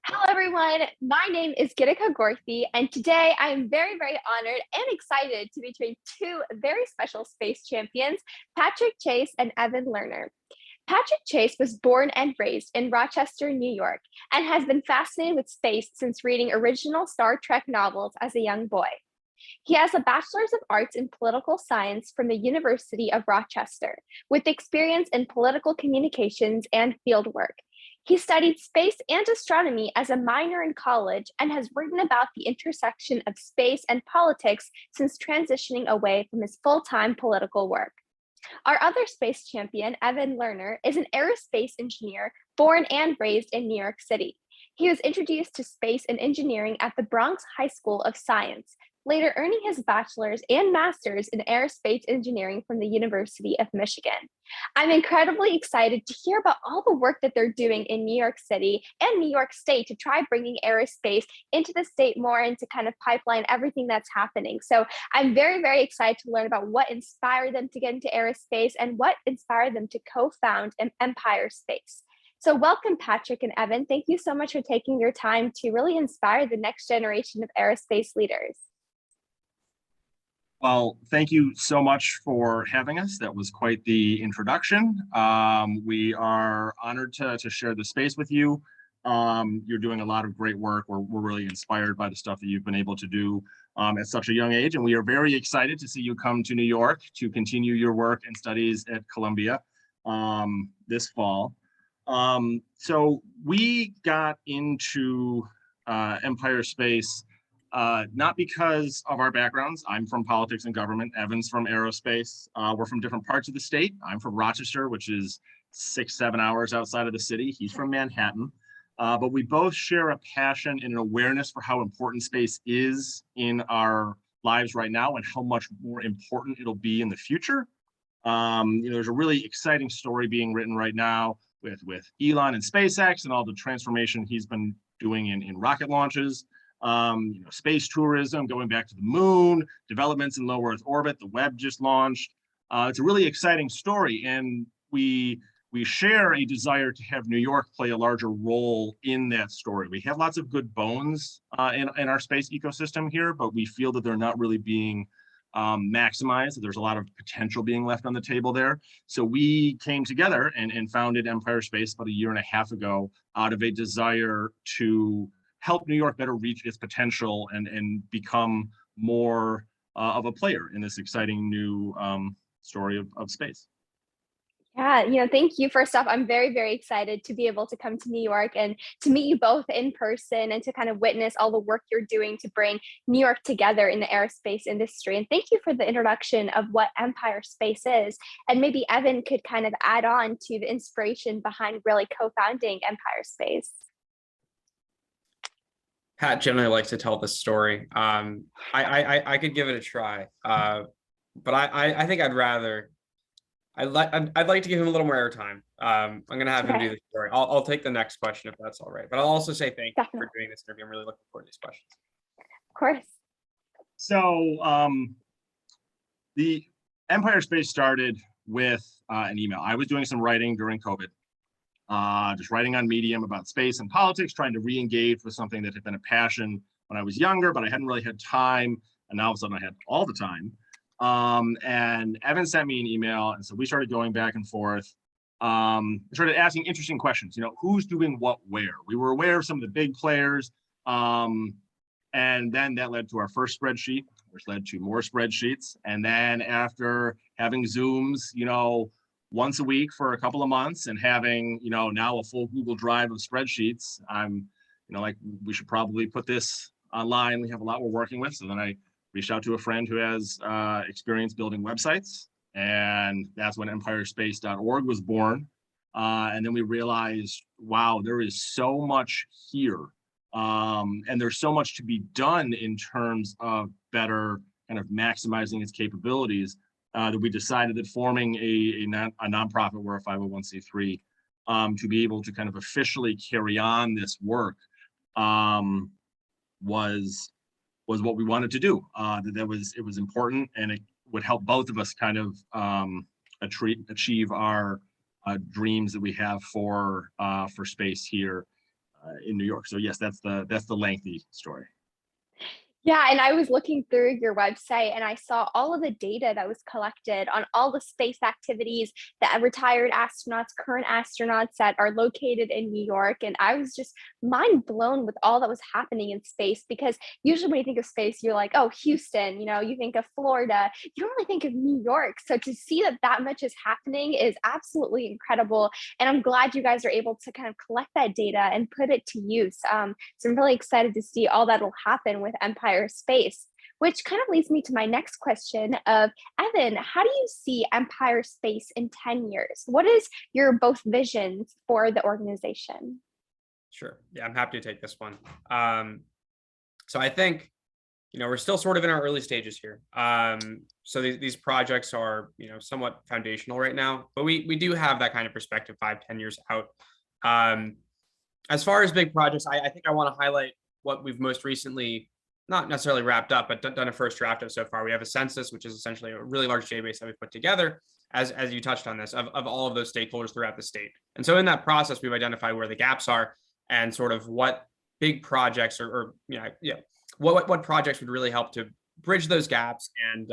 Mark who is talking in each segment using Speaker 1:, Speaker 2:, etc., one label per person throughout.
Speaker 1: Hello, everyone. My name is Gitika Gorthi, and today I am very, very honored and excited to be joined two very special space champions, Patrick Chase and Evan Lerner. Patrick Chase was born and raised in Rochester, New York, and has been fascinated with space since reading original Star Trek novels as a young boy. He has a Bachelor's of Arts in Political Science from the University of Rochester, with experience in political communications and fieldwork. He studied space and astronomy as a minor in college and has written about the intersection of space and politics since transitioning away from his full-time political work. Our other space champion, Evan Lerner, is an aerospace engineer born and raised in New York City. He was introduced to space and engineering at the Bronx High School of Science, later earning his bachelor's and master's in aerospace engineering from the University of Michigan. I'm incredibly excited to hear about all the work that they're doing in New York City and New York State to try bringing aerospace into the state more and to kind of pipeline everything that's happening. So I'm very, very excited to learn about what inspired them to get into aerospace and what inspired them to co-found Empire Space. So welcome, Patrick and Evan. Thank you so much for taking your time to really inspire the next generation of aerospace leaders.
Speaker 2: Well, thank you so much for having us. That was quite the introduction. We are honored to share the space with you. You're doing a lot of great work. We're really inspired by the stuff that you've been able to do at such a young age. And we are very excited to see you come to New York to continue your work and studies at Columbia this fall. So we got into Empire Space not because of our backgrounds. I'm from politics and government. Evan's from aerospace. We're from different parts of the state. I'm from Rochester, which is 6-7 hours outside of the city. He's from Manhattan. But we both share a passion and an awareness for how important space is in our lives right now and how much more important it'll be in the future. There's a really exciting story being written right now with Elon and SpaceX and all the transformation he's been doing in rocket launches. Space tourism, going back to the moon, developments in low Earth orbit, the web just launched. It's a really exciting story, and we share a desire to have New York play a larger role in that story. We have lots of good bones in our space ecosystem here, but we feel that they're not really being maximized. There's a lot of potential being left on the table there. So we came together and founded Empire Space about 1.5 years ago out of a desire to help New York better reach its potential and become more of a player in this exciting new story of space.
Speaker 1: Yeah, thank you. First off, I'm very, very excited to be able to come to New York and to meet you both in person and to kind of witness all the work you're doing to bring New York together in the aerospace industry. And thank you for the introduction of what Empire Space is. And maybe Evan could kind of add on to the inspiration behind really co-founding Empire Space.
Speaker 3: Pat generally likes to tell this story. I could give it a try, but I think I'd like to give him a little more airtime. I'm gonna have him do the story. I'll take the next question if that's all right. But I'll also say thank you for doing this interview. I'm really looking forward to these questions.
Speaker 1: Of course.
Speaker 2: So the Empire Space started with an email. I was doing some writing during COVID. Just writing on Medium about space and politics, trying to re-engage with something that had been a passion when I was younger, but I hadn't really had time. And now all of a sudden I had all the time. And Evan sent me an email. And so we started going back and forth, started asking interesting questions, who's doing what where? We were aware of some of the big players. And then that led to our first spreadsheet, which led to more spreadsheets. And then after having Zooms, once a week for a couple of months and having, now a full Google Drive of spreadsheets, I'm, like, we should probably put this online. We have a lot we're working with. So then I reached out to a friend who has experience building websites. And that's when empirespace.org was born. And then we realized, wow, there is so much here. And there's so much to be done in terms of better kind of maximizing its capabilities. That we decided that forming a nonprofit, we're a 501c3, to be able to kind of officially carry on this work was what we wanted to do. It was important, and it would help both of us kind of achieve our dreams that we have for space here in New York. So yes, that's the lengthy story.
Speaker 1: Yeah, and I was looking through your website and I saw all of the data that was collected on all the space activities, that retired astronauts, current astronauts that are located in New York. And I was just mind blown with all that was happening in space, because usually when you think of space, you're like, oh, Houston, you think of Florida, you don't really think of New York. So to see that that much is happening is absolutely incredible. And I'm glad you guys are able to kind of collect that data and put it to use. So I'm really excited to see all that will happen with Empire Space, which kind of leads me to my next question of, Evan, how do you see Empire Space in 10 years? What is your both visions for the organization?
Speaker 3: Sure. Yeah, I'm happy to take this one. So I think, we're still sort of in our early stages here. So these projects are, somewhat foundational right now, but we do have that kind of perspective 5-10 years out. As far as big projects, I think I want to highlight what we've most recently not necessarily wrapped up, but done a first draft of so far. We have a census, which is essentially a really large database that we put together, as you touched on this, of all of those stakeholders throughout the state. And so in that process, we've identified where the gaps are and sort of what big projects what projects would really help to bridge those gaps and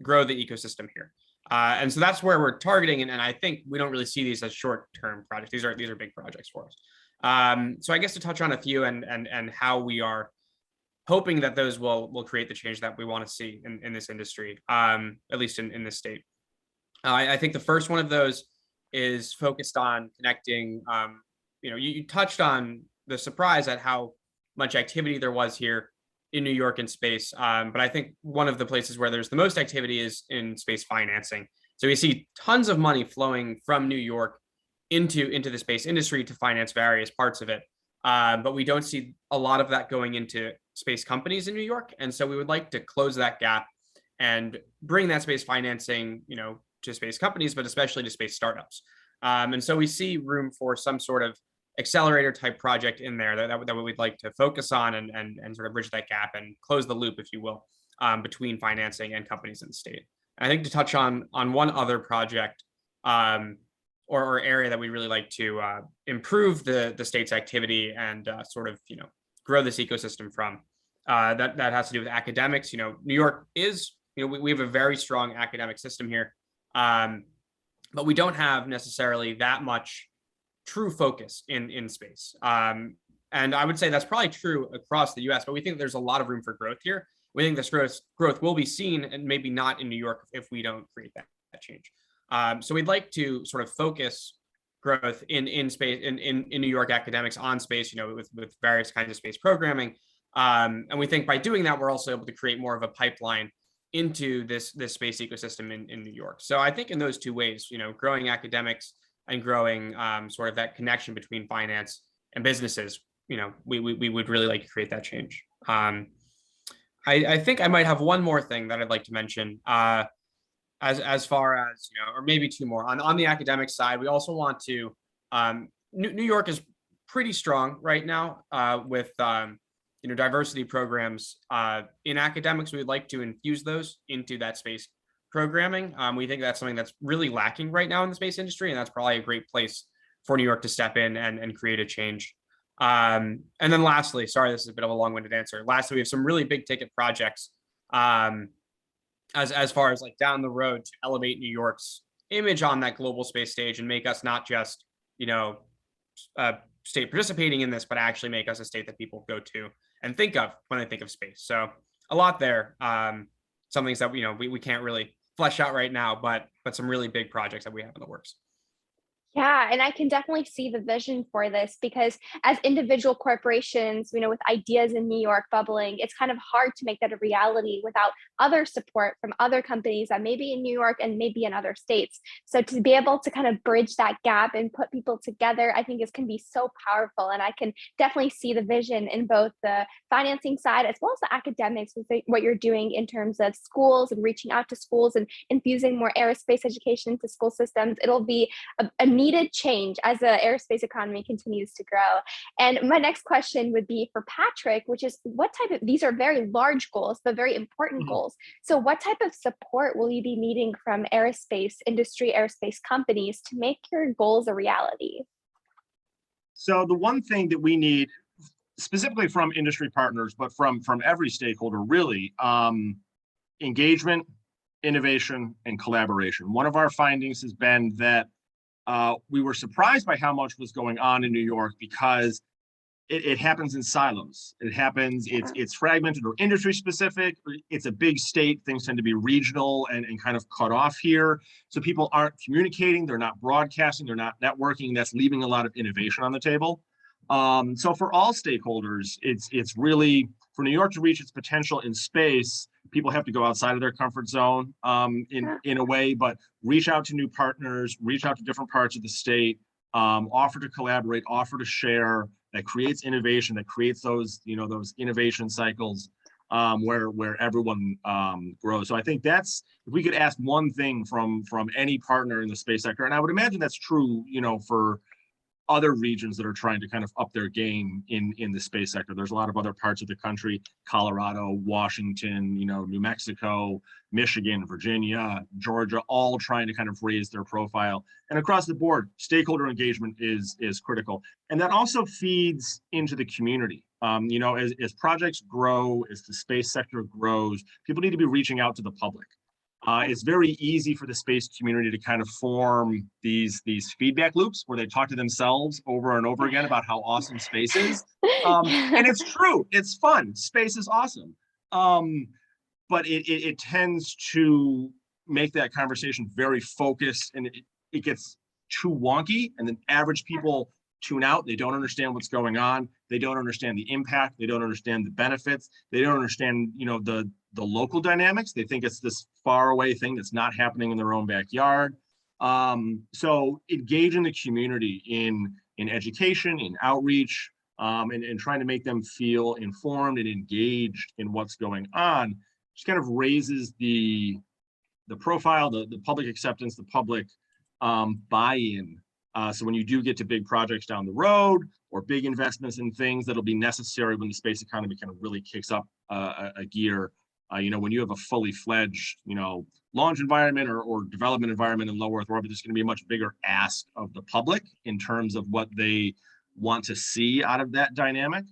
Speaker 3: grow the ecosystem here. And so that's where we're targeting. And I think we don't really see these as short-term projects. These are big projects for us. So I guess to touch on a few and how we are hoping that those will create the change that we want to see in this industry, at least in this state. I think the first one of those is focused on connecting. You touched on the surprise at how much activity there was here in New York in space, but I think one of the places where there's the most activity is in space financing. So we see tons of money flowing from New York into the space industry to finance various parts of it. But we don't see a lot of that going into space companies in New York. And so we would like to close that gap and bring that space financing, to space companies, but especially to space startups. And so we see room for some sort of accelerator type project in there that we'd like to focus on and sort of bridge that gap and close the loop, if you will, between financing and companies in the state. And I think to touch on one other project, or area that we really like to improve the state's activity and sort of grow this ecosystem from. That has to do with academics. New York is we have a very strong academic system here, but we don't have necessarily that much true focus in space. And I would say that's probably true across the U.S. But we think there's a lot of room for growth here. We think this growth will be seen, and maybe not in New York if we don't create that change. So we'd like to sort of focus growth in space in New York academics on space, with various kinds of space programming. And we think by doing that, we're also able to create more of a pipeline into this space ecosystem in New York. So I think in those two ways, growing academics and growing sort of that connection between finance and businesses, we would really like to create that change. I think I might have one more thing that I'd like to mention. As far as, or maybe two more on the academic side, we also want to, New York is pretty strong right now with, diversity programs in academics. We would like to infuse those into that space programming. We think that's something that's really lacking right now in the space industry, and that's probably a great place for New York to step in and create a change. And then lastly, sorry, this is a bit of a long-winded answer. Lastly, we have some really big ticket projects as far as like down the road to elevate New York's image on that global space stage and make us not just, state participating in this, but actually make us a state that people go to and think of when they think of space. So a lot there. Some things that, we can't really flesh out right now, but some really big projects that we have in the works.
Speaker 1: Yeah, and I can definitely see the vision for this, because as individual corporations, with ideas in New York bubbling, it's kind of hard to make that a reality without other support from other companies that may be in New York and maybe in other states. So to be able to kind of bridge that gap and put people together, I think can be so powerful. And I can definitely see the vision in both the financing side as well as the academics with what you're doing in terms of schools and reaching out to schools and infusing more aerospace education into school systems. It'll be a needed change as the aerospace economy continues to grow. And my next question would be for Patrick, which is these are very large goals, but very important goals. So what type of support will you be needing from aerospace industry, aerospace companies to make your goals a reality?
Speaker 2: So the one thing that we need, specifically from industry partners, but from every stakeholder, really, engagement, innovation, and collaboration. One of our findings has been that we were surprised by how much was going on in New York because it happens in silos. It happens, it's fragmented or industry specific. It's a big state. Things tend to be regional and kind of cut off here. So people aren't communicating, they're not broadcasting, they're not networking. That's leaving a lot of innovation on the table. So for all stakeholders, it's really, for New York to reach its potential in space, people have to go outside of their comfort zone in a way, but reach out to new partners, reach out to different parts of the state, offer to collaborate, offer to share. That creates innovation, that creates those, those innovation cycles where everyone grows. So I think that's, if we could ask one thing from any partner in the space sector, and I would imagine that's true, for other regions that are trying to kind of up their game in the space sector. There's a lot of other parts of the country, Colorado, Washington, New Mexico, Michigan, Virginia, Georgia, all trying to kind of raise their profile. And across the board, stakeholder engagement is critical. And that also feeds into the community. As projects grow, as the space sector grows, people need to be reaching out to the public. It's very easy for the space community to kind of form these feedback loops where they talk to themselves over and over again about how awesome space is. And it's true, it's fun, space is awesome. But it tends to make that conversation very focused, and it gets too wonky, and then average people tune out. They don't understand what's going on. They don't understand the impact. They don't understand the benefits. They don't understand, the local dynamics. They think it's this far away thing that's not happening in their own backyard. So engage in the community in education, in outreach, and trying to make them feel informed and engaged in what's going on. Just kind of raises the profile, the public acceptance, the public buy-in. So when you do get to big projects down the road or big investments in things that'll be necessary when the space economy kind of really kicks up a gear, when you have a fully fledged, launch environment or development environment in low Earth orbit, there's going to be a much bigger ask of the public in terms of what they want to see out of that dynamic.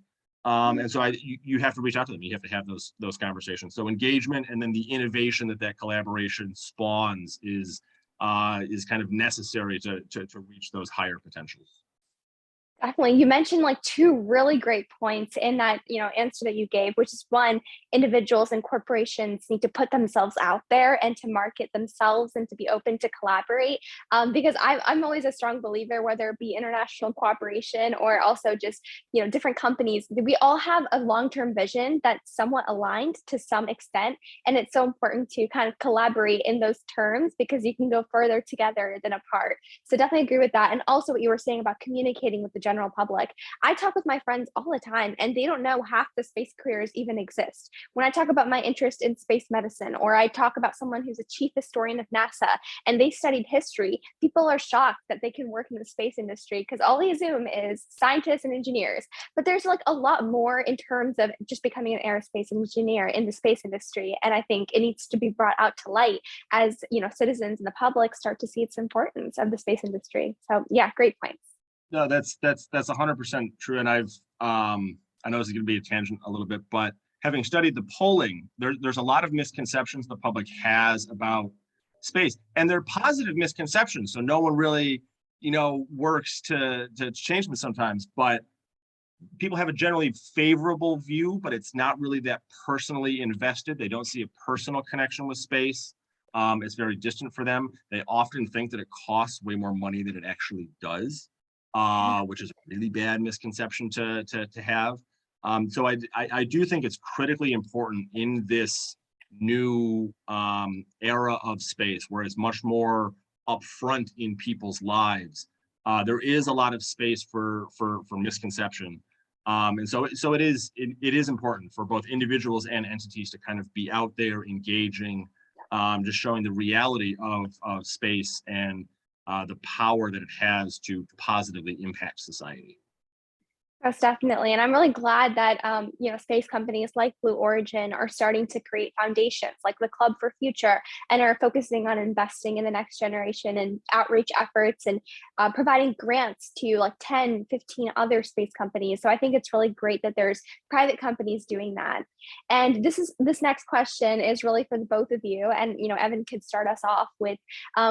Speaker 2: And so you have to reach out to them. You have to have those conversations. So engagement and then the innovation that collaboration spawns is kind of necessary to reach those higher potentials.
Speaker 1: Definitely. You mentioned like two really great points in that, answer that you gave, which is one, individuals and corporations need to put themselves out there and to market themselves and to be open to collaborate. Because I'm always a strong believer, whether it be international cooperation or also just, different companies, we all have a long-term vision that's somewhat aligned to some extent. And it's so important to kind of collaborate in those terms because you can go further together than apart. So definitely agree with that. And also what you were saying about communicating with the general public. I talk with my friends all the time and they don't know half the space careers even exist. When I talk about my interest in space medicine, or I talk about someone who's a chief historian of NASA and they studied history, people are shocked that they can work in the space industry because all they assume is scientists and engineers. But there's like a lot more in terms of just becoming an aerospace engineer in the space industry. And I think it needs to be brought out to light as, citizens and the public start to see its importance of the space industry. So yeah, great points.
Speaker 2: No, that's 100% true. And I know this is going to be a tangent a little bit, but having studied the polling, there's a lot of misconceptions the public has about space, and they're positive misconceptions. So no one really, works to change them sometimes, but people have a generally favorable view, but it's not really that personally invested. They don't see a personal connection with space. It's very distant for them. They often think that it costs way more money than it actually does. Which is a really bad misconception to have. So I do think it's critically important in this new era of space where it's much more upfront in people's lives. There is a lot of space for misconception. And so it is important for both individuals and entities to kind of be out there engaging, just showing the reality of space and the power that it has to positively impact society.
Speaker 1: Most definitely. And I'm really glad that, space companies like Blue Origin are starting to create foundations like the Club for Future and are focusing on investing in the next generation and outreach efforts and providing grants to like 10, 15 other space companies. So I think it's really great that there's private companies doing that. And this next question is really for the both of you. And, Evan could start us off with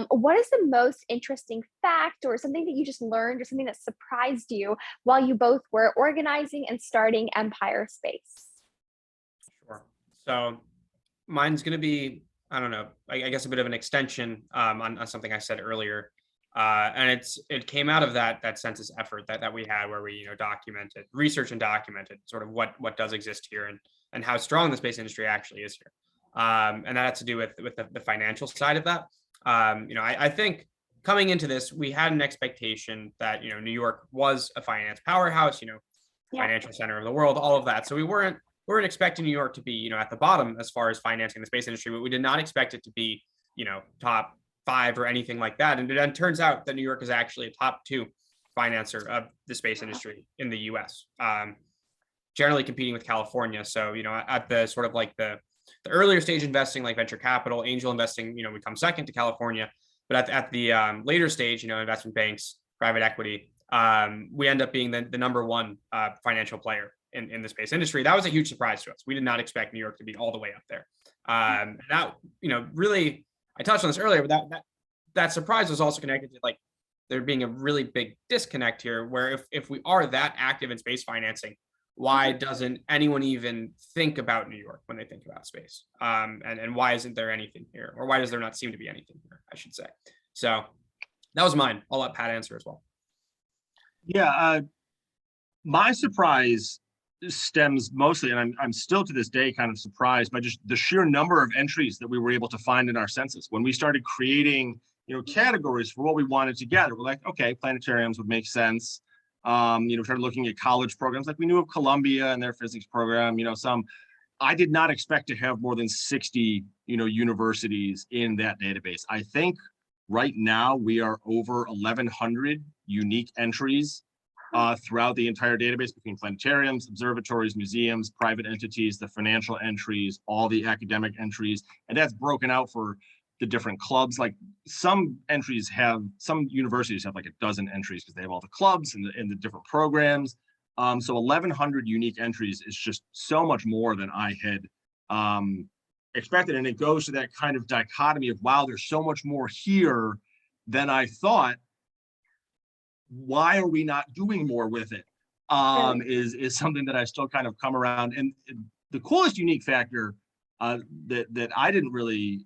Speaker 1: what is the most interesting fact or something that you just learned or something that surprised you while you both were organizing and starting Empire Space?
Speaker 3: Sure. So mine's going to be, I don't know, I guess a bit of an extension on something I said earlier. And it came out of that census effort that we had where we, documented, research and documented sort of what does exist here and how strong the space industry actually is here. And that had to do with the financial side of that. I think coming into this, we had an expectation that, New York was a finance powerhouse, financial center of the world, all of that. So we weren't expecting New York to be, at the bottom as far as financing the space industry, but we did not expect it to be, top 5 or anything like that. And it turns out that New York is actually a top 2 financer of the space industry in the US, generally competing with California. So, at the sort of like the earlier stage investing, like venture capital, angel investing, we come second to California. But at the later stage, investment banks, private equity, we end up being the number 1 financial player in the space industry. That was a huge surprise to us. We did not expect New York to be all the way up there. That, really, I touched on this earlier, but that surprise was also connected to like there being a really big disconnect here, where if we are that active in space financing, why doesn't anyone even think about New York when they think about space? And why isn't there anything here? Or why does there not seem to be anything here, I should say. So that was mine. I'll let Pat answer as well.
Speaker 2: Yeah, my surprise stems mostly, and I'm still to this day kind of surprised by just the sheer number of entries that we were able to find in our census. When we started creating, categories for what we wanted to gather, we're like, okay, planetariums would make sense. Started looking at college programs, like we knew of Columbia and their physics program, I did not expect to have more than 60, universities in that database. I think right now we are over 1,100 unique entries throughout the entire database between planetariums, observatories, museums, private entities, the financial entries, all the academic entries, and that's broken out for the different clubs. Like some universities have like a dozen entries because they have all the clubs and the different programs. So 1,100 unique entries is just so much more than I had expected. And it goes to that kind of dichotomy of, wow, there's so much more here than I thought. Why are we not doing more with it? Is something that I still kind of come around. And the coolest unique factor that I didn't really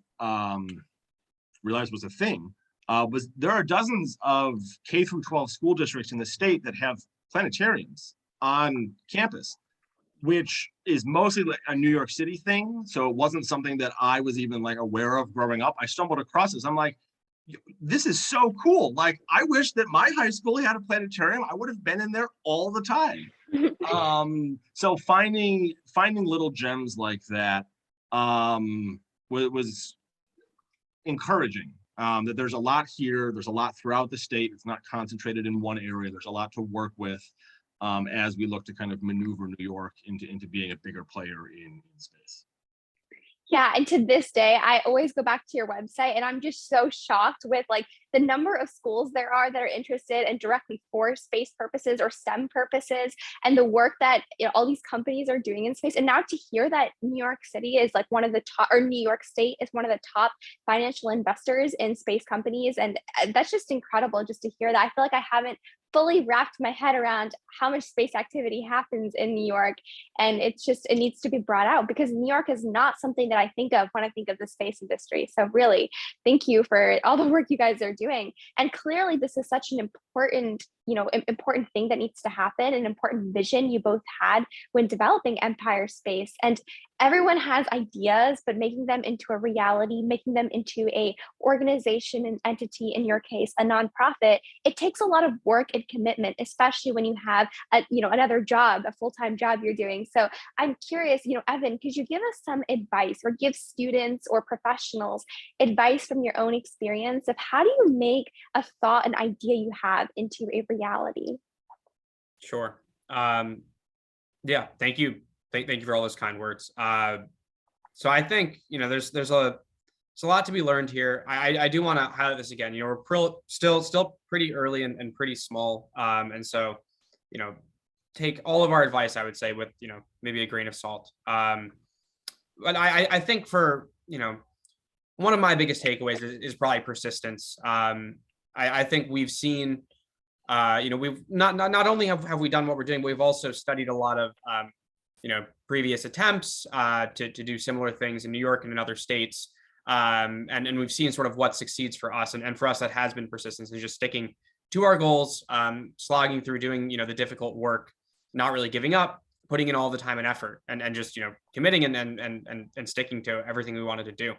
Speaker 2: realize was a thing was there are dozens of K through 12 school districts in the state that have planetariums on campus, which is mostly like a New York City thing. So it wasn't something that I was even like aware of growing up. I stumbled across this. I'm like, this is so cool. Like, I wish that my high school had a planetarium. I would have been in there all the time. So finding little gems like that was encouraging. That there's a lot here. There's a lot throughout the state. It's not concentrated in one area. There's a lot to work with as we look to kind of maneuver New York into being a bigger player in space.
Speaker 1: Yeah, and to this day, I always go back to your website and I'm just so shocked with like the number of schools there are that are interested and directly for space purposes or STEM purposes, and the work that all these companies are doing in space. And now to hear that New York City is like one of the top, or New York State is one of the top financial investors in space companies, and that's just incredible just to hear that. I feel like I haven't fully wrapped my head around how much space activity happens in New York. And it needs to be brought out because New York is not something that I think of when I think of the space industry. So really, thank you for all the work you guys are doing. And clearly this is such an important thing that needs to happen, an important vision you both had when developing Empire Space. And everyone has ideas, but making them into a reality, making them into a organization, an entity, in your case, a nonprofit, it takes a lot of work and commitment, especially when you have another job, a full-time job you're doing. So I'm curious, Evan, could you give us some advice or give students or professionals advice from your own experience of how do you make a thought, an idea you have into a reality?
Speaker 3: Sure. Yeah, thank you. Thank you for all those kind words. So I think, there's a lot to be learned here. I do want to highlight this again. We're still pretty early and pretty small. And so, take all of our advice, I would say, with, maybe a grain of salt. But I think for, one of my biggest takeaways is probably persistence. I think we've seen, we've not only have we done what we're doing, but we've also studied a lot of, previous attempts to do similar things in New York and in other states. And we've seen sort of what succeeds for us. And for us, that has been persistence and just sticking to our goals, slogging through, doing, the difficult work, not really giving up, putting in all the time and effort, and just, committing and sticking to everything we wanted to do.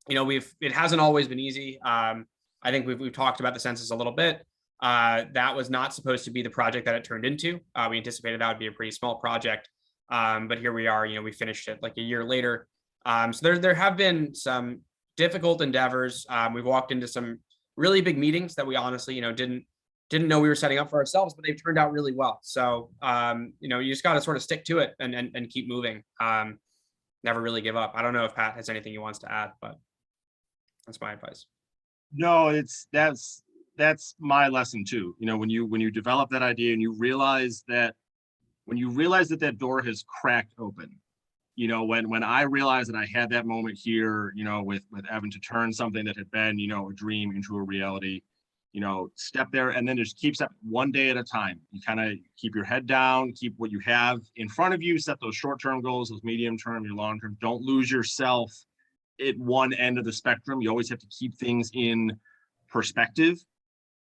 Speaker 3: It hasn't always been easy. I think we've talked about the census a little bit. That was not supposed to be the project that it turned into. We anticipated that would be a pretty small project. But here we are, we finished it like a year later. So there have been some difficult endeavors. We've walked into some really big meetings that we honestly, didn't know we were setting up for ourselves, but they've turned out really well. So, you just got to sort of stick to it and keep moving. Never really give up. I don't know if Pat has anything he wants to add, but that's my advice.
Speaker 2: No, that's my lesson too. When you develop that idea and you realize that that door has cracked open, when I realized that I had that moment here, with Evan, to turn something that had been, a dream into a reality, step there and then just keep stepping one day at a time. You kind of keep your head down, keep what you have in front of you, set those short-term goals, those medium-term, your long-term. Don't lose yourself at one end of the spectrum. You always have to keep things in perspective.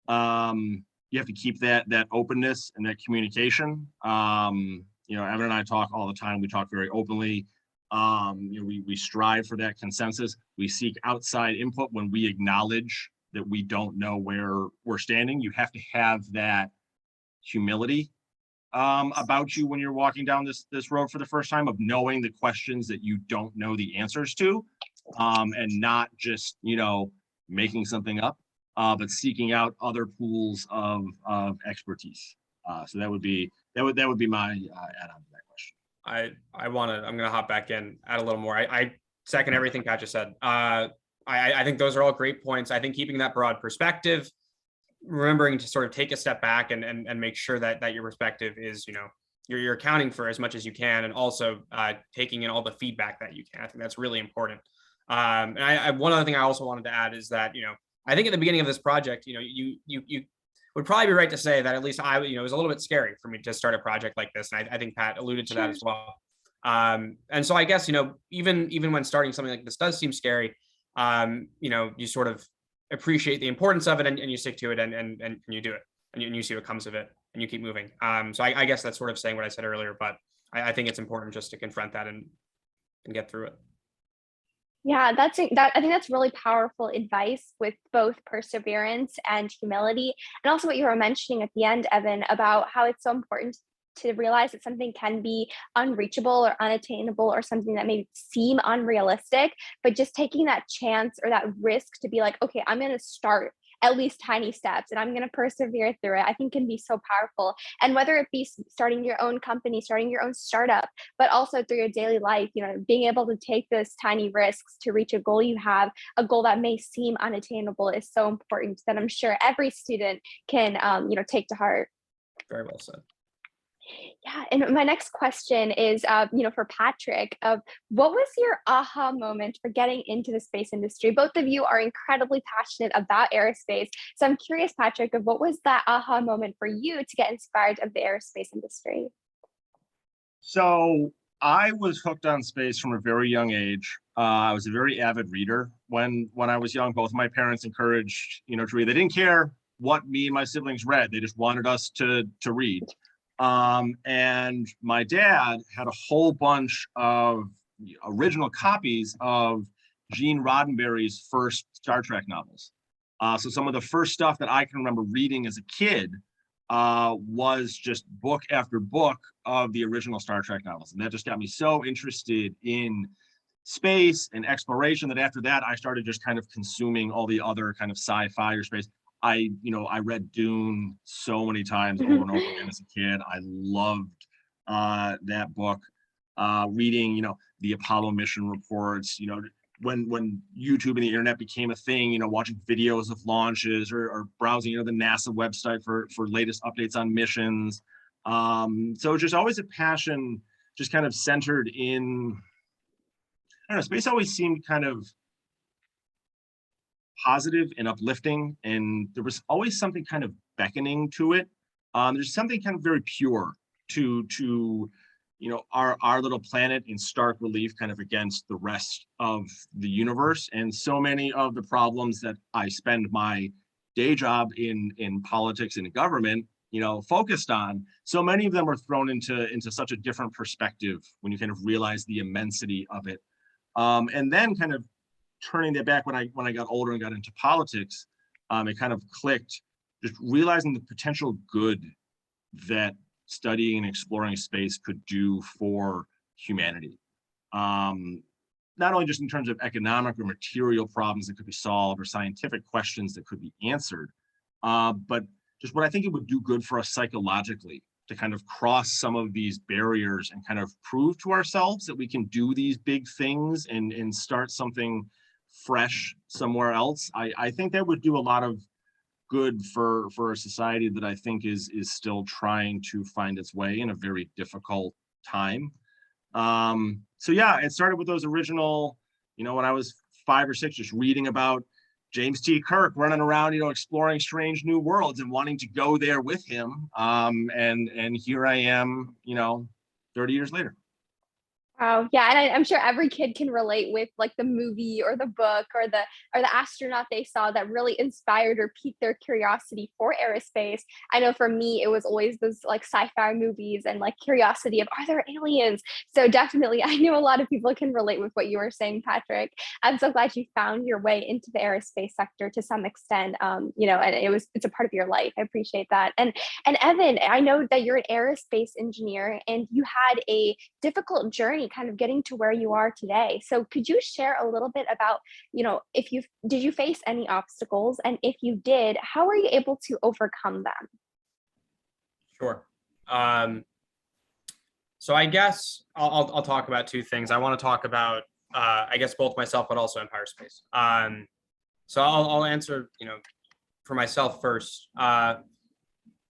Speaker 2: You have to keep that openness and that communication. Evan and I talk all the time. We talk very openly. We strive for that consensus. We seek outside input when we acknowledge that we don't know where we're standing. You have to have that humility about you when you're walking down this road for the first time, of knowing the questions that you don't know the answers to, and not just making something up, but seeking out other pools of expertise. So that would be my add-on to that question.
Speaker 3: I'm gonna hop back in, add a little more. I second everything Pat just said. I think those are all great points. I think keeping that broad perspective, remembering to sort of take a step back and make sure that your perspective is, you're accounting for as much as you can, and also taking in all the feedback that you can. I think that's really important. And one other thing I also wanted to add is that, I think at the beginning of this project, you would probably be right to say that at least it was a little bit scary for me to start a project like this. And I think Pat alluded to that as well. And so I guess, even when starting something like this does seem scary, you sort of appreciate the importance of it, and you stick to it, and you do it, and you see what comes of it, and you keep moving. So I guess that's sort of saying what I said earlier, but I think it's important just to confront that and get through it.
Speaker 1: Yeah, I think that's really powerful advice, with both perseverance and humility. And also what you were mentioning at the end, Evan, about how it's so important to realize that something can be unreachable or unattainable, or something that may seem unrealistic, but just taking that chance or that risk to be like, okay, I'm going to start at least tiny steps and I'm going to persevere through it, I think can be so powerful. And whether it be starting your own company, starting your own startup, but also through your daily life, being able to take those tiny risks to reach a goal you have, a goal that may seem unattainable, is so important, that I'm sure every student can, take to heart.
Speaker 3: Very well said.
Speaker 1: Yeah, and my next question is, for Patrick, what was your aha moment for getting into the space industry? Both of you are incredibly passionate about aerospace, so I'm curious, Patrick, of what was that aha moment for you to get inspired of the aerospace industry?
Speaker 2: So I was hooked on space from a very young age. I was a very avid reader when I was young. Both of my parents encouraged, to read. They didn't care what me and my siblings read. They just wanted us to read. And my dad had a whole bunch of original copies of Gene Roddenberry's first Star Trek novels. So some of the first stuff that I can remember reading as a kid was just book after book of the original Star Trek novels. And that just got me so interested in space and exploration that after that, I started just kind of consuming all the other kind of sci-fi or space. I read Dune so many times over and over again as a kid. I loved that book. Reading, the Apollo mission reports, when YouTube and the internet became a thing, watching videos of launches or browsing, the NASA website for latest updates on missions. So just always a passion, just kind of centered in, I don't know, space always seemed kind of positive and uplifting, and there was always something kind of beckoning to it. There's something kind of very pure to our little planet, in stark relief kind of against the rest of the universe. And so many of the problems that I spend my day job in politics and in government focused on, so many of them are thrown into such a different perspective when you kind of realize the immensity of it. And then kind of turning that back when I got older and got into politics, it kind of clicked, just realizing the potential good that studying and exploring space could do for humanity. Not only just in terms of economic or material problems that could be solved or scientific questions that could be answered, but just what I think it would do good for us psychologically, to kind of cross some of these barriers and kind of prove to ourselves that we can do these big things and start something fresh somewhere else. I think that would do a lot of good for a society that I think is still trying to find its way in a very difficult time. So yeah, it started with those original, when I was 5 or 6, just reading about James T. Kirk running around, exploring strange new worlds and wanting to go there with him. And here I am, 30 years later.
Speaker 1: Wow. Yeah, and I'm sure every kid can relate with like the movie or the book or the astronaut they saw that really inspired or piqued their curiosity for aerospace. I know for me, it was always those like sci-fi movies and like curiosity of, are there aliens? So definitely, I know a lot of people can relate with what you were saying, Patrick. I'm so glad you found your way into the aerospace sector to some extent. And it's a part of your life. I appreciate that. And Evan, I know that you're an aerospace engineer and you had a difficult journey kind of getting to where you are today. So could you share a little bit about, did you face any obstacles? And if you did, how were you able to overcome them?
Speaker 3: Sure. So I guess I'll talk about two things. I want to talk about, I guess, both myself, but also Empire Space. So I'll answer, for myself first.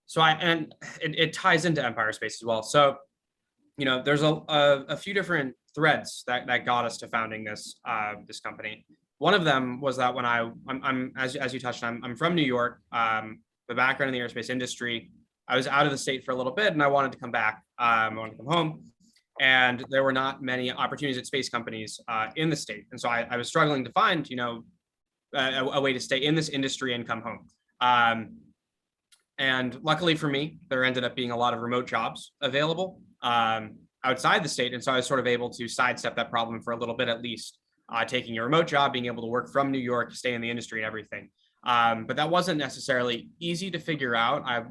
Speaker 3: It ties into Empire Space as well. So there's a few different threads that got us to founding this company. One of them was that when I'm as you touched on, I'm from New York, the background in the aerospace industry. I was out of the state for a little bit and I wanted to come back. I wanted to come home, and there were not many opportunities at space companies in the state. And so I was struggling to find, a way to stay in this industry and come home. And luckily for me, there ended up being a lot of remote jobs available outside the state. And so I was sort of able to sidestep that problem for a little bit, at least, taking a remote job, being able to work from New York, stay in the industry and everything. But that wasn't necessarily easy to figure out. I,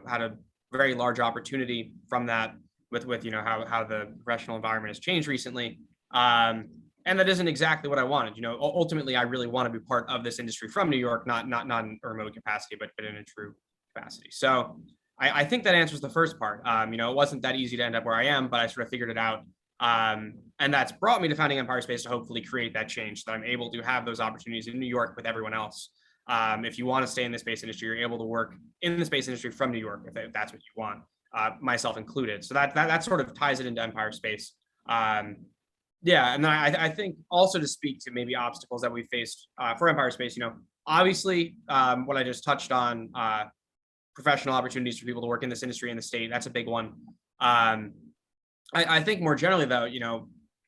Speaker 3: had a very large opportunity from that with how the professional environment has changed recently. And that isn't exactly what I wanted. Ultimately, I really want to be part of this industry from New York, not in a remote capacity, but in a true capacity. So I think that answers the first part. It wasn't that easy to end up where I am, but I sort of figured it out. And that's brought me to founding Empire Space to hopefully create that change, so that I'm able to have those opportunities in New York with everyone else. If you want to stay in the space industry, you're able to work in the space industry from New York, if that's what you want, myself included. So that sort of ties it into Empire Space. And then I think also to speak to maybe obstacles that we faced for Empire Space, obviously what I just touched on, professional opportunities for people to work in this industry in the state. That's a big one. I think more generally though,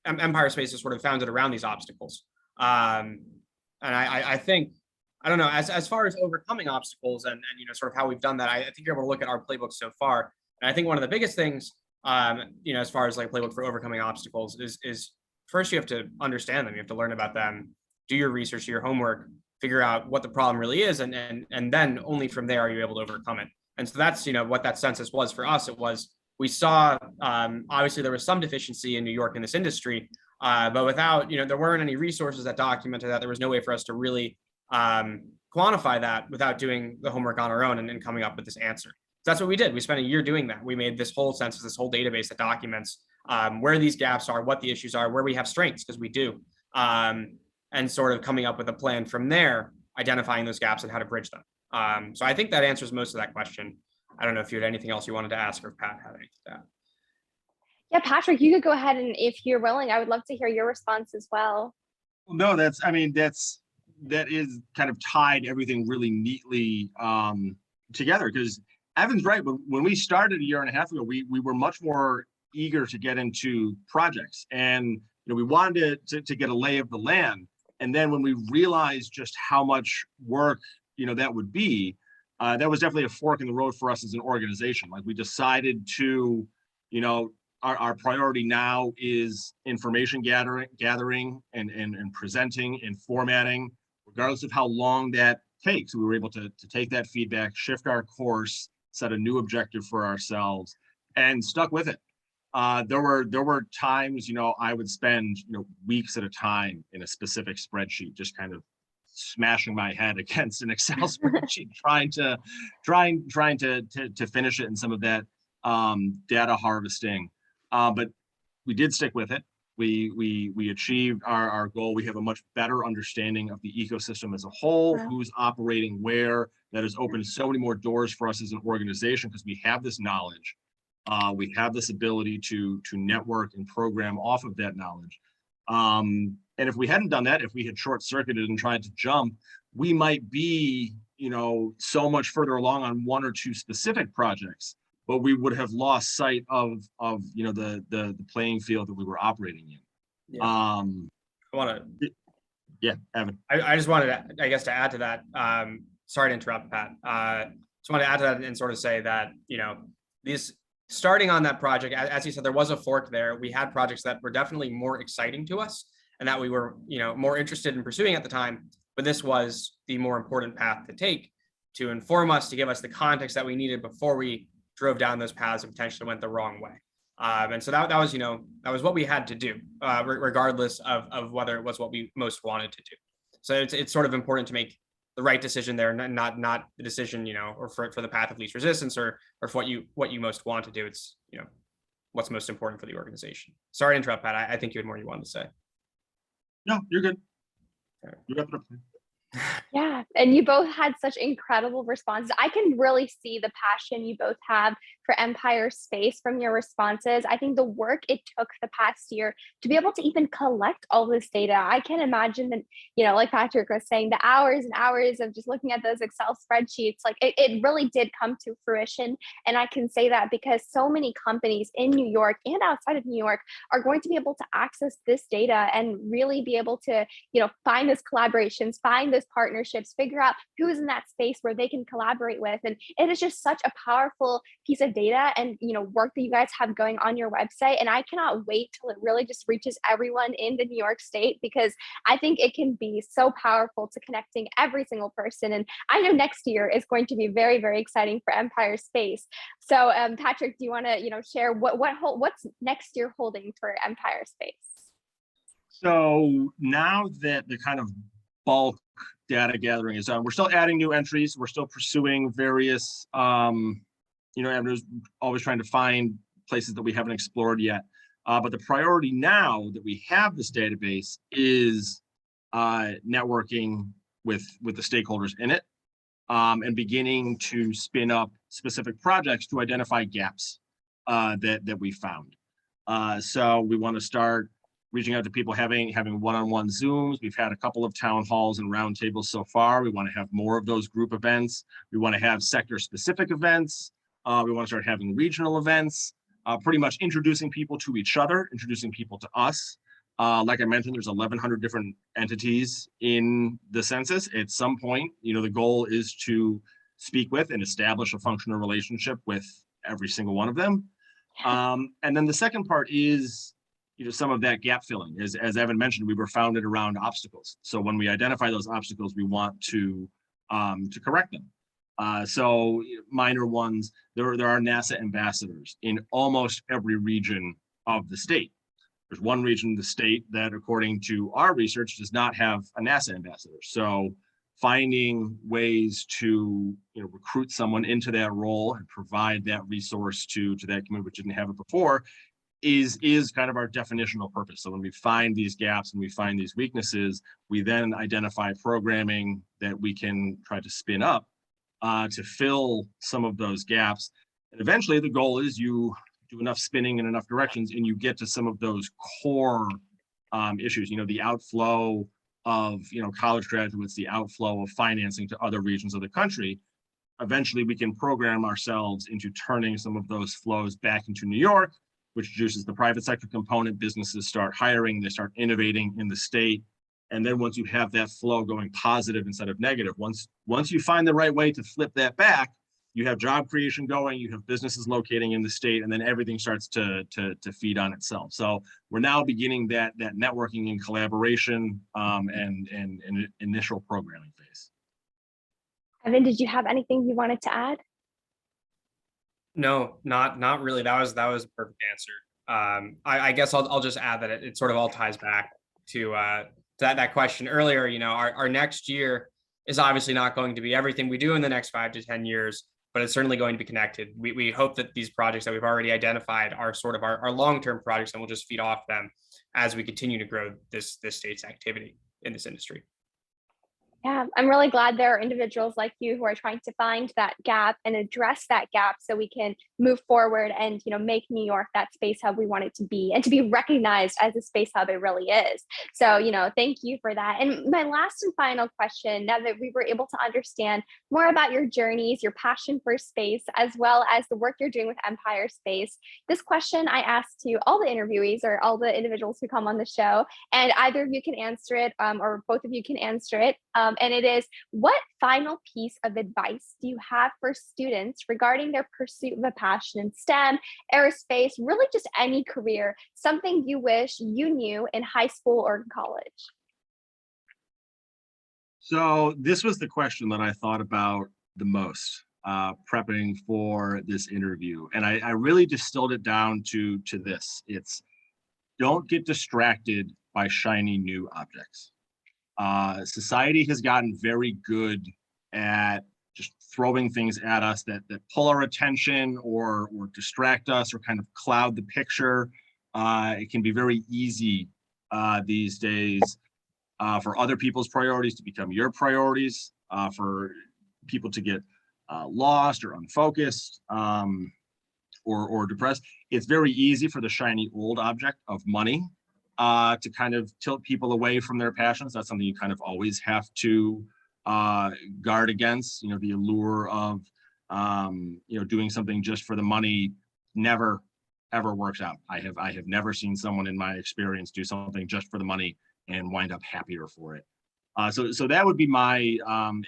Speaker 3: Empire Space is sort of founded around these obstacles. And I think, I don't know, as far as overcoming obstacles and sort of how we've done that, I think you're able to look at our playbook so far. And I think one of the biggest things, as far as like playbook for overcoming obstacles is first you have to understand them. You have to learn about them, do your research, do your homework, figure out what the problem really is, and then only from there are you able to overcome it. And so that's what that census was for us. It was, we saw obviously there was some deficiency in New York in this industry, but without there weren't any resources that documented that. There was no way for us to really quantify that without doing the homework on our own and coming up with this answer. So that's what we did. We spent a year doing that. We made this whole census, this whole database that documents where these gaps are, what the issues are, where we have strengths, because we do, and sort of coming up with a plan from there, identifying those gaps and how to bridge them. So I think that answers most of that question. I don't know if you had anything else you wanted to ask, or if Pat had anything to add.
Speaker 1: Yeah, Patrick, you could go ahead, and if you're willing, I would love to hear your response as well.
Speaker 2: No, that is kind of tied everything really neatly together, because Evan's right. When we started a year and a half ago, we were much more eager to get into projects, and we wanted to get a lay of the land. And then when we realized just how much work that would be, that was definitely a fork in the road for us as an organization. Like, we decided to, our priority now is information gathering and presenting and formatting, regardless of how long that takes. We were able to take that feedback, shift our course, set a new objective for ourselves, and stuck with it. There were times, I would spend, weeks at a time in a specific spreadsheet, just kind of smashing my head against an Excel spreadsheet, trying to finish it, in some of that data harvesting. But we did stick with it. We achieved our goal. We have a much better understanding of the ecosystem as a whole, who's operating where. That has opened so many more doors for us as an organization, because we have this knowledge. We have this ability to network and program off of that knowledge. And if we hadn't done that, if we had short-circuited and tried to jump, we might be, so much further along on one or two specific projects, but we would have lost sight of the playing field that we were operating in.
Speaker 3: Yeah. I want to.
Speaker 2: Yeah, Evan.
Speaker 3: I just wanted to, I guess, to add to that. Sorry to interrupt, Pat. Just wanted to add to that and sort of say that these. Starting on that project, as you said, there was a fork there. We had projects that were definitely more exciting to us and that we were, more interested in pursuing at the time. But this was the more important path to take, to inform us, to give us the context that we needed before we drove down those paths and potentially went the wrong way. And so that was, that was what we had to do, regardless of whether it was what we most wanted to do. So it's sort of important to make the right decision there, not the decision, or for the path of least resistance, or for what you most want to do. It's, what's most important for the organization. Sorry to interrupt, Pat. I think you had more you wanted to say.
Speaker 2: No, you're good. You got the
Speaker 1: Yeah, and you both had such incredible responses. I can really see the passion you both have for Empire Space from your responses. I think the work it took the past year to be able to even collect all this data, I can imagine that, like Patrick was saying, the hours and hours of just looking at those Excel spreadsheets, like it really did come to fruition. And I can say that because so many companies in New York and outside of New York are going to be able to access this data and really be able to, find those collaborations, find those partnerships, figure out who's in that space where they can collaborate with. And it is just such a powerful piece of data and work that you guys have going on your website. And I cannot wait till it really just reaches everyone in the New York State, because I think it can be so powerful to connecting every single person. And I know next year is going to be very, very exciting for Empire Space. So Patrick, do you want to share what's next year holding for Empire Space?
Speaker 2: So now that the kind of bulk data gathering is done, we're still adding new entries. We're still pursuing various, avenues, always trying to find places that we haven't explored yet. But the priority now that we have this database is networking with the stakeholders in it, and beginning to spin up specific projects to identify gaps that we found. So we want to start reaching out to people, having one-on-one Zooms. We've had a couple of town halls and roundtables so far. We want to have more of those group events. We want to have sector-specific events. We want to start having regional events, pretty much introducing people to each other, introducing people to us. Like I mentioned, there's 1,100 different entities in the census. At some point, the goal is to speak with and establish a functional relationship with every single one of them. And then the second part is, some of that gap filling. As Evan mentioned, we were founded around obstacles. So when we identify those obstacles, we want to correct them. So minor ones, there are NASA ambassadors in almost every region of the state. There's one region of the state that, according to our research, does not have a NASA ambassador. So finding ways to recruit someone into that role and provide that resource to that community which didn't have it before is kind of our definitional purpose. So when we find these gaps and we find these weaknesses, we then identify programming that we can try to spin up to fill some of those gaps. And eventually the goal is you do enough spinning in enough directions and you get to some of those core issues, the outflow of college graduates, the outflow of financing to other regions of the country. Eventually we can program ourselves into turning some of those flows back into New York, which juices the private sector component. Businesses start hiring, they start innovating in the state. And then once you have that flow going positive instead of negative, once you find the right way to flip that back, you have job creation going, you have businesses locating in the state, and then everything starts to feed on itself. So we're now beginning that networking and collaboration and initial programming phase.
Speaker 1: Evan, did you have anything you wanted to add?
Speaker 3: No, not really. That was a perfect answer. I guess I'll just add that it sort of all ties back to that question earlier. Our next year is obviously not going to be everything we do in the next 5 to 10 years, but it's certainly going to be connected. We hope that these projects that we've already identified are sort of our long-term projects, and we'll just feed off them as we continue to grow this state's activity in this industry.
Speaker 1: Yeah, I'm really glad there are individuals like you who are trying to find that gap and address that gap so we can move forward and, make New York that space hub we want it to be and to be recognized as a space hub it really is. So, thank you for that. And my last and final question, now that we were able to understand more about your journeys, your passion for space, as well as the work you're doing with Empire Space, this question I asked to all the interviewees or all the individuals who come on the show, and either of you can answer it or both of you can answer it. And it is, what final piece of advice do you have for students regarding their pursuit of a passion in STEM, aerospace, really just any career, something you wish you knew in high school or college?
Speaker 2: So this was the question that I thought about the most prepping for this interview. And I really distilled it down to this. It's, don't get distracted by shiny new objects. Society has gotten very good at just throwing things at us that pull our attention or distract us or kind of cloud the picture. It can be very easy these days for other people's priorities to become your priorities, for people to get lost or unfocused or depressed. It's very easy for the shiny old object of money to kind of tilt people away from their passions. That's something you kind of always have to guard against. The allure of doing something just for the money never ever works out. I have never seen someone in my experience do something just for the money and wind up happier for it. So that would be my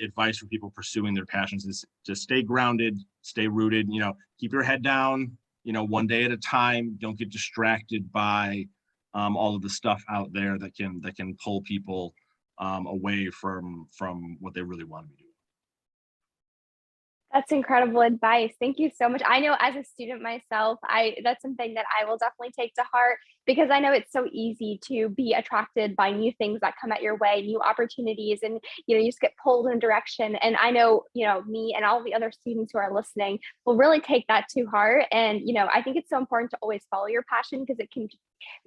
Speaker 2: advice for people pursuing their passions, is to stay grounded, stay rooted, keep your head down, one day at a time. Don't get distracted by all of the stuff out there that can pull people away from what they really want to do.
Speaker 1: That's incredible advice. Thank you so much. I know as a student myself, that's something that I will definitely take to heart, because I know it's so easy to be attracted by new things that come at your way, new opportunities, and you just get pulled in a direction. And I know, me and all the other students who are listening will really take that to heart. And I think it's so important to always follow your passion, because it can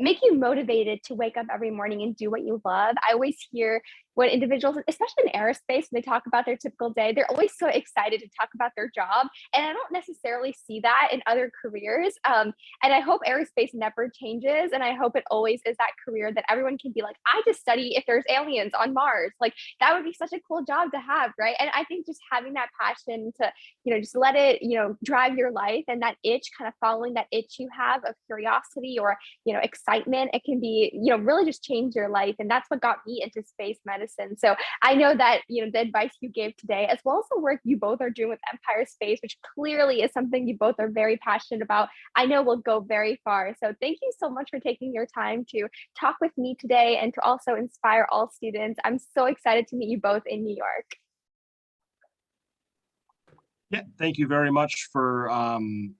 Speaker 1: make you motivated to wake up every morning and do what you love. I always hear when individuals, especially in aerospace, when they talk about their typical day, they're always so excited to talk about their job. And I don't necessarily see that in other careers. And I hope aerospace never changes. And I hope it always is that career that everyone can be like, I just study if there's aliens on Mars. Like, that would be such a cool job to have, right? And I think just having that passion to, just let it, drive your life, and that itch, kind of following that itch you have of curiosity or, excitement, it can be, really just change your life. And that's what got me into space medicine. So I know that, the advice you gave today, as well as the work you both are doing with Empire Space, which clearly is something you both are very passionate about, I know will go very far. So thank you so much for taking your time to talk with me today and to also inspire all students. I'm so excited to meet you both in New York.
Speaker 2: Yeah, thank you very much for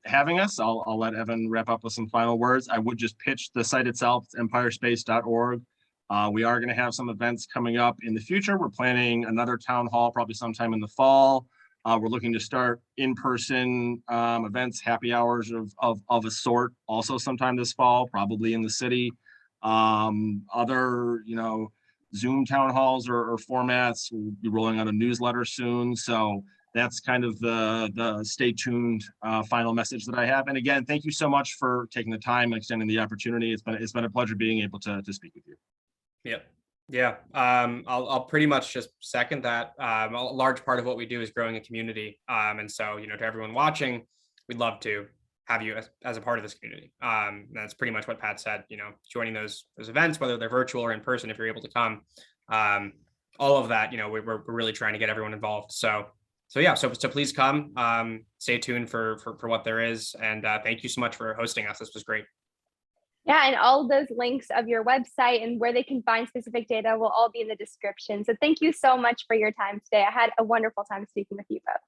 Speaker 2: having us. I'll let Evan wrap up with some final words. I would just pitch the site itself. It's empirespace.org. We are going to have some events coming up in the future. We're planning another town hall probably sometime in the fall. We're looking to start in-person events, happy hours of a sort, also sometime this fall, probably in the city. Other, Zoom town halls or formats. We'll be rolling out a newsletter soon. So that's kind of the stay tuned final message that I have. And again, thank you so much for taking the time and extending the opportunity. It's been a pleasure being able to speak with you.
Speaker 3: Yep. Yeah. I'll pretty much just second that. A large part of what we do is growing a community. And so, to everyone watching, we'd love to have you as a part of this community. That's pretty much what Pat said, joining those events, whether they're virtual or in person, if you're able to come, all of that, we're really trying to get everyone involved. So please come, stay tuned for what there is. And thank you so much for hosting us. This was great.
Speaker 1: Yeah, and all those links of your website and where they can find specific data will all be in the description. So thank you so much for your time today. I had a wonderful time speaking with you both.